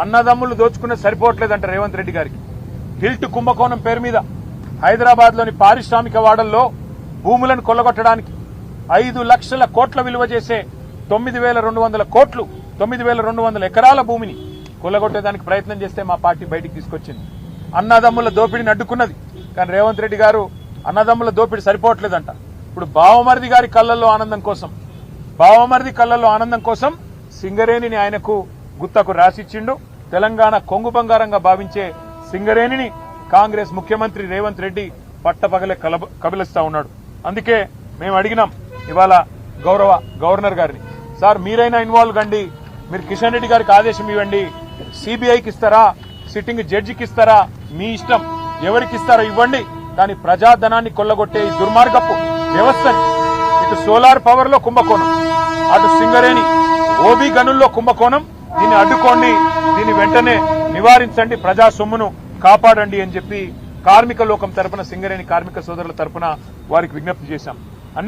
అన్నదమ్ములు దోచుకునే సరిపోవట్లేదంట రేవంత్ రెడ్డి గారికి. హిల్ట్ కుంభకోణం పేరు మీద హైదరాబాద్ లోని పారిశ్రామిక వాడల్లో భూములను కొల్లగొట్టడానికి 5 లక్షల కోట్ల విలువ చేసే 9,200 కోట్లు 9,200 ఎకరాల భూమిని కొల్లగొట్టేదానికి ప్రయత్నం చేస్తే మా పార్టీ బయటికి తీసుకొచ్చింది. అన్నదమ్ముల దోపిడిని అడ్డుకున్నది. కానీ రేవంత్ రెడ్డి గారు అన్నదమ్ముల దోపిడి సరిపోవట్లేదంట. ఇప్పుడు బావమరిది గారి కళ్ళల్లో ఆనందం కోసం సింగరేణిని ఆయనకు గుత్తకు రాసిచ్చిండు. తెలంగాణ కొంగు బంగారంగా భావించే సింగరేణిని కాంగ్రెస్ ముఖ్యమంత్రి రేవంత్ రెడ్డి పట్టపగలే కబలిస్తా ఉన్నాడు. అందుకే మేము అడిగినాం ఇవాళ గౌరవ గవర్నర్ గారిని, సార్ మీరైనా ఇన్వాల్వ్ కండి, మీరు కిషన్ రెడ్డి గారికి ఆదేశం ఇవ్వండి, సిబిఐకి ఇస్తారా, సిట్టింగ్ జడ్జికి ఇస్తారా, మీ ఇష్టం, ఎవరికి ఇస్తారో ఇవ్వండి. కానీ ప్రజాధనాన్ని కొల్లగొట్టే ఈ దుర్మార్గపు వ్యవస్థని, ఇటు సోలార్ పవర్ లో కుంభకోణం, అటు సింగరేణి ఓబీ గనుల్లో కుంభకోణం, దీన్ని అడ్డుకోండి, దీన్ని వెంటనే నివారించండి, ప్రజా సొమ్మును కాపాడండి అని చెప్పి కార్మిక లోకం తరపున, సింగరేణి కార్మిక సోదరుల తరపున వారికి విజ్ఞప్తి చేశాం.